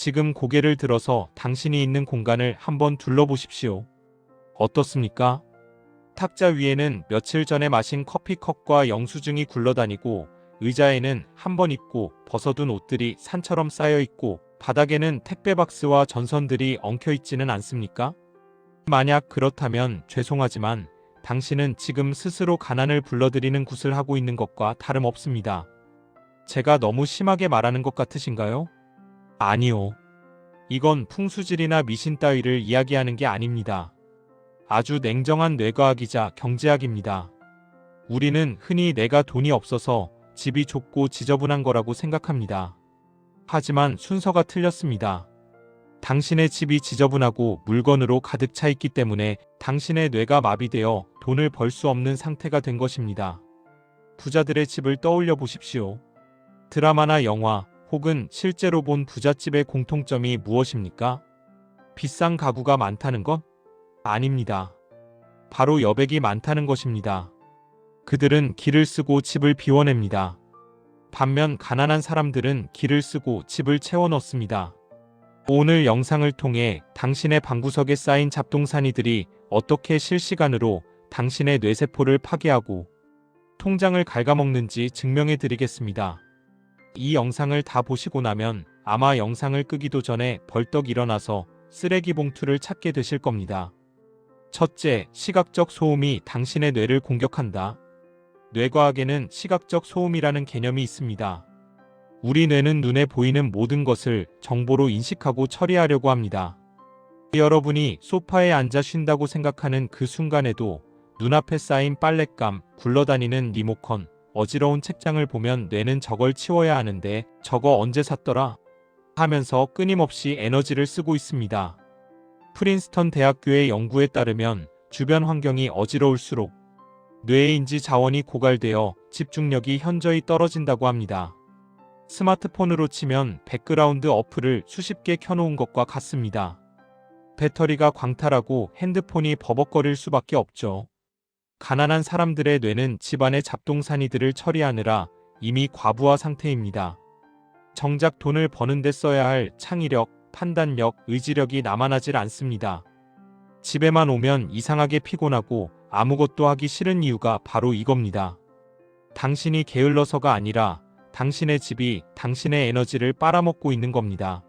지금 고개를 들어서 당신이 있는 공간을 한번 둘러보십시오. 어떻습니까? 탁자 위에는 며칠 전에 마신 커피컵과 영수증이 굴러다니고, 의자에는 한 번 입고 벗어둔 옷들이 산처럼 쌓여 있고, 바닥에는 택배 박스와 전선들이 엉켜 있지는 않습니까? 만약 그렇다면 죄송하지만 당신은 지금 스스로 가난을 불러들이는 굿을 하고 있는 것과 다름없습니다. 제가 너무 심하게 말하는 것 같으신가요? 아니요. 이건 풍수질이나 미신 따위를 이야기하는 게 아닙니다. 아주 냉정한 뇌과학이자 경제학입니다. 우리는 흔히 내가 돈이 없어서 집이 좁고 지저분한 거라고 생각합니다. 하지만 순서가 틀렸습니다. 당신의 집이 지저분하고 물건으로 가득 차 있기 때문에 당신의 뇌가 마비되어 돈을 벌 수 없는 상태가 된 것입니다. 부자들의 집을 떠올려 보십시오. 드라마나 영화 혹은 실제로 본 부잣집의 공통점이 무엇입니까? 비싼 가구가 많다는 것? 아닙니다. 바로 여백이 많다는 것입니다. 그들은 길을 쓰고 집을 비워냅니다. 반면 가난한 사람들은 길을 쓰고 집을 채워 넣습니다. 오늘 영상을 통해 당신의 방구석에 쌓인 잡동사니들이 어떻게 실시간으로 당신의 뇌세포를 파괴하고 통장을 갉아먹는지 증명해 드리겠습니다. 이 영상을 다 보시고 나면 아마 영상을 끄기도 전에 벌떡 일어나서 쓰레기 봉투를 찾게 되실 겁니다. 첫째, 시각적 소음이 당신의 뇌를 공격한다. 뇌과학에는 시각적 소음이라는 개념이 있습니다. 우리 뇌는 눈에 보이는 모든 것을 정보로 인식하고 처리하려고 합니다. 여러분이 소파에 앉아 쉰다고 생각하는 그 순간에도 눈앞에 쌓인 빨랫감, 굴러다니는 리모컨, 어지러운 책장을 보면 뇌는 저걸 치워야 하는데 저거 언제 샀더라? 하면서 끊임없이 에너지를 쓰고 있습니다. 프린스턴 대학교의 연구에 따르면 주변 환경이 어지러울수록 뇌의 인지 자원이 고갈되어 집중력이 현저히 떨어진다고 합니다. 스마트폰으로 치면 백그라운드 어플을 수십 개 켜놓은 것과 같습니다. 배터리가 광탈하고 핸드폰이 버벅거릴 수밖에 없죠. 가난한 사람들의 뇌는 집안의 잡동사니들을 처리하느라 이미 과부하 상태입니다. 정작 돈을 버는 데 써야 할 창의력, 판단력, 의지력이 남아나질 않습니다. 집에만 오면 이상하게 피곤하고 아무것도 하기 싫은 이유가 바로 이겁니다. 당신이 게을러서가 아니라 당신의 집이 당신의 에너지를 빨아먹고 있는 겁니다.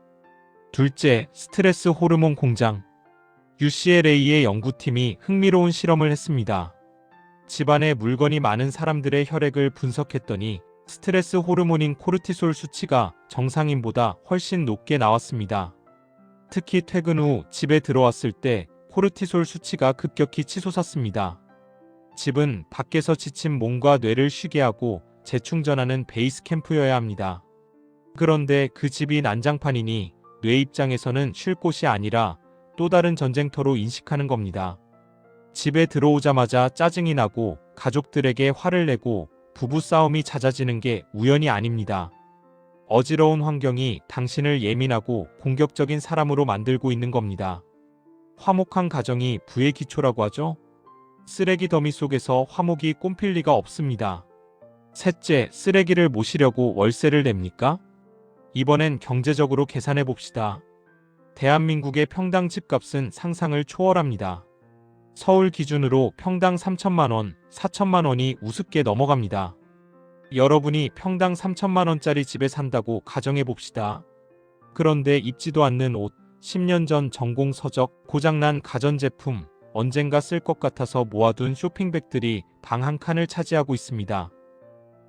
둘째, 스트레스 호르몬 공장. UCLA의 연구팀이 흥미로운 실험을 했습니다. 집안에 물건이 많은 사람들의 혈액을 분석했더니 스트레스 호르몬인 코르티솔 수치가 정상인보다 훨씬 높게 나왔습니다. 특히 퇴근 후 집에 들어왔을 때 코르티솔 수치가 급격히 치솟았습니다. 집은 밖에서 지친 몸과 뇌를 쉬게 하고 재충전하는 베이스 캠프여야 합니다. 그런데 그 집이 난장판이니 뇌 입장에서는 쉴 곳이 아니라 또 다른 전쟁터로 인식하는 겁니다. 집에 들어오자마자 짜증이 나고 가족들에게 화를 내고 부부싸움이 잦아지는 게 우연이 아닙니다. 어지러운 환경이 당신을 예민하고 공격적인 사람으로 만들고 있는 겁니다. 화목한 가정이 부의 기초라고 하죠? 쓰레기 더미 속에서 화목이 꽃필 리가 없습니다. 셋째, 쓰레기를 모시려고 월세를 냅니까? 이번엔 경제적으로 계산해 봅시다. 대한민국의 평당 집값은 상상을 초월합니다. 서울 기준으로 평당 3천만 원, 4천만 원이 우습게 넘어갑니다. 여러분이 평당 3천만 원짜리 집에 산다고 가정해 봅시다. 그런데 입지도 않는 옷, 10년 전 전공 서적, 고장난 가전제품, 언젠가 쓸 것 같아서 모아둔 쇼핑백들이 방 한 칸을 차지하고 있습니다.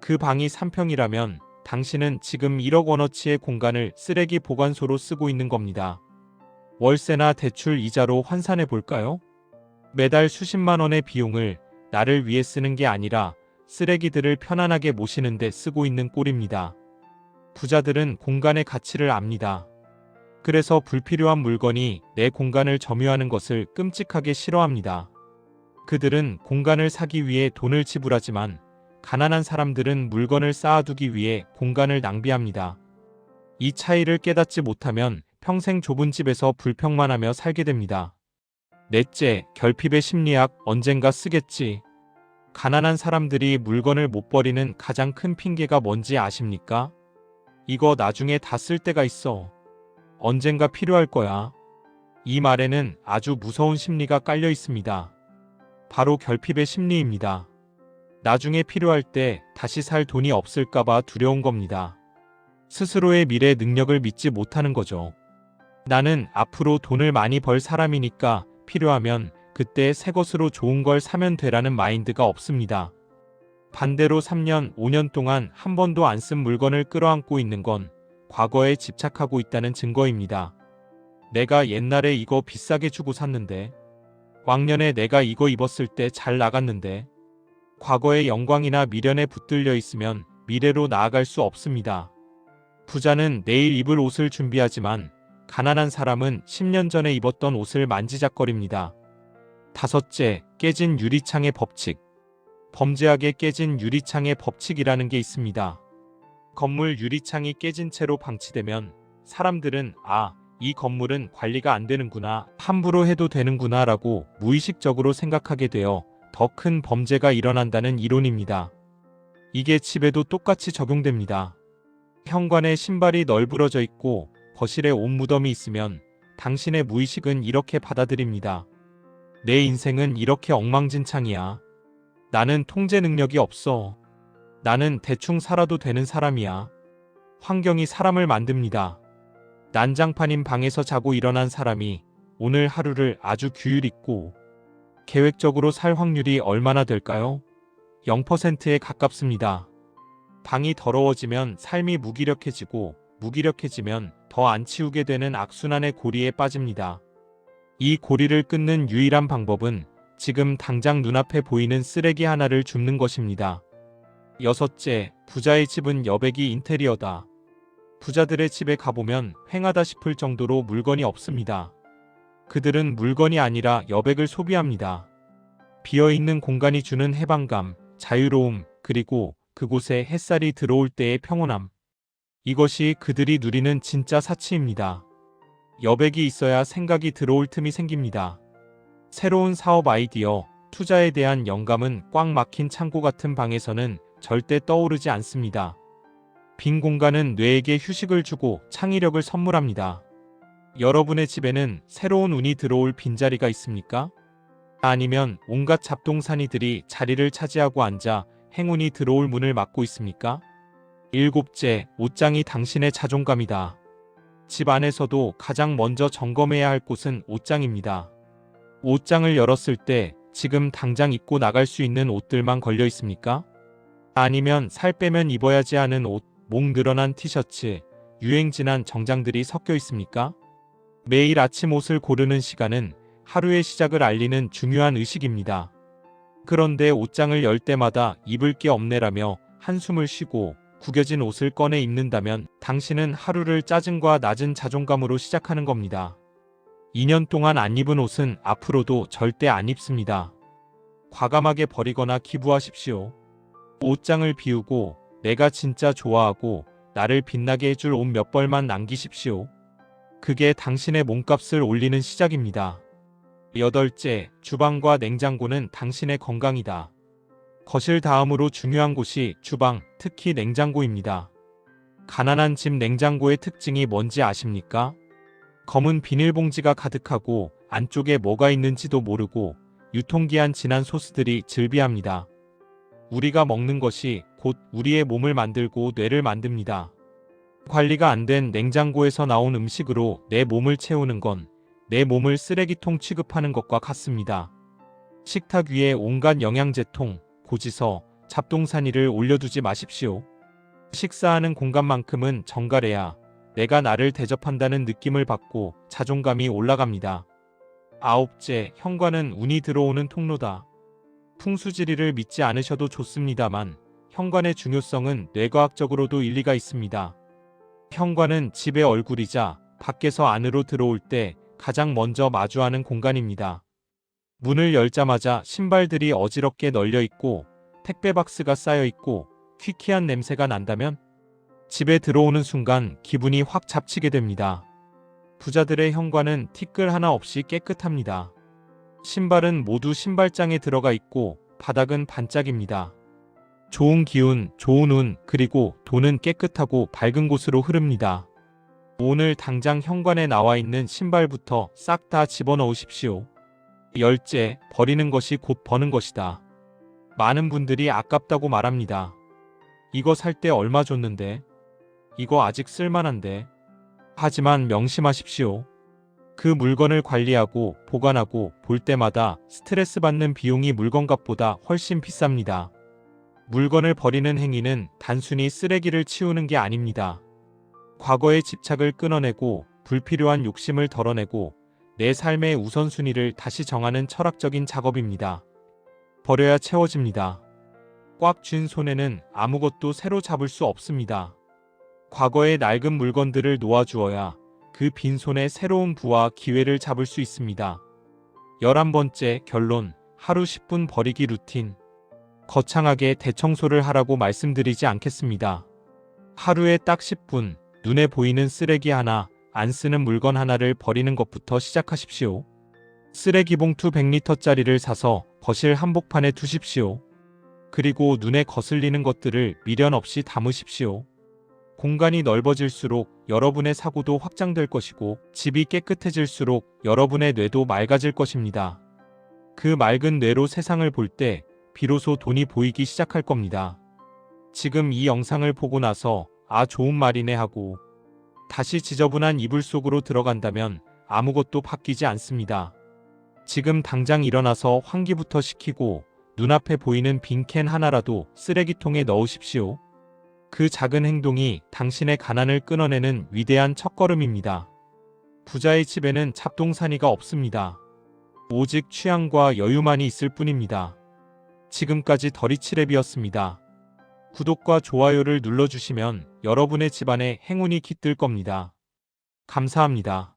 그 방이 3평이라면 당신은 지금 1억 원어치의 공간을 쓰레기 보관소로 쓰고 있는 겁니다. 월세나 대출 이자로 환산해 볼까요? 매달 수십만 원의 비용을 나를 위해 쓰는 게 아니라 쓰레기들을 편안하게 모시는 데 쓰고 있는 꼴입니다. 부자들은 공간의 가치를 압니다. 그래서 불필요한 물건이 내 공간을 점유하는 것을 끔찍하게 싫어합니다. 그들은 공간을 사기 위해 돈을 지불하지만 가난한 사람들은 물건을 쌓아두기 위해 공간을 낭비합니다. 이 차이를 깨닫지 못하면 평생 좁은 집에서 불평만 하며 살게 됩니다. 넷째, 결핍의 심리학. 언젠가 쓰겠지. 가난한 사람들이 물건을 못 버리는 가장 큰 핑계가 뭔지 아십니까? 이거 나중에 다 쓸 때가 있어. 언젠가 필요할 거야. 이 말에는 아주 무서운 심리가 깔려 있습니다. 바로 결핍의 심리입니다. 나중에 필요할 때 다시 살 돈이 없을까봐 두려운 겁니다. 스스로의 미래 능력을 믿지 못하는 거죠. 나는 앞으로 돈을 많이 벌 사람이니까 필요하면 그때 새 것으로 좋은 걸 사면 되라는 마인드가 없습니다. 반대로 3년, 5년 동안 한 번도 안 쓴 물건을 끌어안고 있는 건 과거에 집착하고 있다는 증거입니다. 내가 옛날에 이거 비싸게 주고 샀는데, 왕년에 내가 이거 입었을 때 잘 나갔는데, 과거의 영광이나 미련에 붙들려 있으면 미래로 나아갈 수 없습니다. 부자는 내일 입을 옷을 준비하지만 가난한 사람은 10년 전에 입었던 옷을 만지작거립니다. 다섯째, 깨진 유리창의 법칙. 범죄하게 깨진 유리창의 법칙이라는 게 있습니다. 건물 유리창이 깨진 채로 방치되면 사람들은 이 건물은 관리가 안 되는구나, 함부로 해도 되는구나 라고 무의식적으로 생각하게 되어 더 큰 범죄가 일어난다는 이론입니다. 이게 집에도 똑같이 적용됩니다. 현관에 신발이 널브러져 있고 거실에 옷 무덤이 있으면 당신의 무의식은 이렇게 받아들입니다. 내 인생은 이렇게 엉망진창이야. 나는 통제 능력이 없어. 나는 대충 살아도 되는 사람이야. 환경이 사람을 만듭니다. 난장판인 방에서 자고 일어난 사람이 오늘 하루를 아주 규율 있고 계획적으로 살 확률이 얼마나 될까요? 0%에 가깝습니다. 방이 더러워지면 삶이 무기력해지고 무기력해지면 더 안 치우게 되는 악순환의 고리에 빠집니다. 이 고리를 끊는 유일한 방법은 지금 당장 눈앞에 보이는 쓰레기 하나를 줍는 것입니다. 여섯째, 부자의 집은 여백이 인테리어다. 부자들의 집에 가보면 횡하다 싶을 정도로 물건이 없습니다. 그들은 물건이 아니라 여백을 소비합니다. 비어있는 공간이 주는 해방감, 자유로움, 그리고 그곳에 햇살이 들어올 때의 평온함. 이것이 그들이 누리는 진짜 사치입니다. 여백이 있어야 생각이 들어올 틈이 생깁니다. 새로운 사업 아이디어, 투자에 대한 영감은 꽉 막힌 창고 같은 방에서는 절대 떠오르지 않습니다. 빈 공간은 뇌에게 휴식을 주고 창의력을 선물합니다. 여러분의 집에는 새로운 운이 들어올 빈자리가 있습니까? 아니면 온갖 잡동사니들이 자리를 차지하고 앉아 행운이 들어올 문을 막고 있습니까? 일곱째, 옷장이 당신의 자존감이다. 집 안에서도 가장 먼저 점검해야 할 곳은 옷장입니다. 옷장을 열었을 때 지금 당장 입고 나갈 수 있는 옷들만 걸려 있습니까? 아니면 살 빼면 입어야지 하는 옷, 목 늘어난 티셔츠, 유행 지난 정장들이 섞여 있습니까? 매일 아침 옷을 고르는 시간은 하루의 시작을 알리는 중요한 의식입니다. 그런데 옷장을 열 때마다 입을 게 없네라며 한숨을 쉬고 구겨진 옷을 꺼내 입는다면 당신은 하루를 짜증과 낮은 자존감으로 시작하는 겁니다. 2년 동안 안 입은 옷은 앞으로도 절대 안 입습니다. 과감하게 버리거나 기부하십시오. 옷장을 비우고 내가 진짜 좋아하고 나를 빛나게 해줄 옷 몇 벌만 남기십시오. 그게 당신의 몸값을 올리는 시작입니다. 여덟째, 주방과 냉장고는 당신의 건강이다. 거실 다음으로 중요한 곳이 주방, 특히 냉장고입니다. 가난한 집 냉장고의 특징이 뭔지 아십니까? 검은 비닐봉지가 가득하고 안쪽에 뭐가 있는지도 모르고 유통기한 지난 소스들이 즐비합니다. 우리가 먹는 것이 곧 우리의 몸을 만들고 뇌를 만듭니다. 관리가 안 된 냉장고에서 나온 음식으로 내 몸을 채우는 건 내 몸을 쓰레기통 취급하는 것과 같습니다. 식탁 위에 온갖 영양제통, 고지서, 잡동사니를 올려두지 마십시오. 식사하는 공간만큼은 정갈해야 내가 나를 대접한다는 느낌을 받고 자존감이 올라갑니다. 아홉째, 현관은 운이 들어오는 통로다. 풍수지리를 믿지 않으셔도 좋습니다만 현관의 중요성은 뇌과학적으로도 일리가 있습니다. 현관은 집의 얼굴이자 밖에서 안으로 들어올 때 가장 먼저 마주하는 공간입니다. 문을 열자마자 신발들이 어지럽게 널려 있고 택배 박스가 쌓여 있고 퀴퀴한 냄새가 난다면 집에 들어오는 순간 기분이 확 잡치게 됩니다. 부자들의 현관은 티끌 하나 없이 깨끗합니다. 신발은 모두 신발장에 들어가 있고 바닥은 반짝입니다. 좋은 기운, 좋은 운, 그리고 돈은 깨끗하고 밝은 곳으로 흐릅니다. 오늘 당장 현관에 나와 있는 신발부터 싹 다 집어넣으십시오. 열째, 버리는 것이 곧 버는 것이다. 많은 분들이 아깝다고 말합니다. 이거 살 때 얼마 줬는데? 이거 아직 쓸만한데? 하지만 명심하십시오. 그 물건을 관리하고 보관하고 볼 때마다 스트레스 받는 비용이 물건값보다 훨씬 비쌉니다. 물건을 버리는 행위는 단순히 쓰레기를 치우는 게 아닙니다. 과거의 집착을 끊어내고 불필요한 욕심을 덜어내고 내 삶의 우선순위를 다시 정하는 철학적인 작업입니다. 버려야 채워집니다. 꽉 쥔 손에는 아무것도 새로 잡을 수 없습니다. 과거의 낡은 물건들을 놓아주어야 그 빈손에 새로운 부와 기회를 잡을 수 있습니다. 11번째 결론, 하루 10분 버리기 루틴. 거창하게 대청소를 하라고 말씀드리지 않겠습니다. 하루에 딱 10분, 눈에 보이는 쓰레기 하나, 안 쓰는 물건 하나를 버리는 것부터 시작하십시오. 쓰레기 봉투 100리터짜리를 사서 거실 한복판에 두십시오. 그리고 눈에 거슬리는 것들을 미련 없이 담으십시오. 공간이 넓어질수록 여러분의 사고도 확장될 것이고 집이 깨끗해질수록 여러분의 뇌도 맑아질 것입니다. 그 맑은 뇌로 세상을 볼 때 비로소 돈이 보이기 시작할 겁니다. 지금 이 영상을 보고 나서 아 좋은 말이네 하고 다시 지저분한 이불 속으로 들어간다면 아무것도 바뀌지 않습니다. 지금 당장 일어나서 환기부터 시키고 눈앞에 보이는 빈 캔 하나라도 쓰레기통에 넣으십시오. 그 작은 행동이 당신의 가난을 끊어내는 위대한 첫걸음입니다. 부자의 집에는 잡동사니가 없습니다. 오직 취향과 여유만이 있을 뿐입니다. 지금까지 더리치랩이었습니다. 구독과 좋아요를 눌러주시면 여러분의 집안에 행운이 깃들 겁니다. 감사합니다.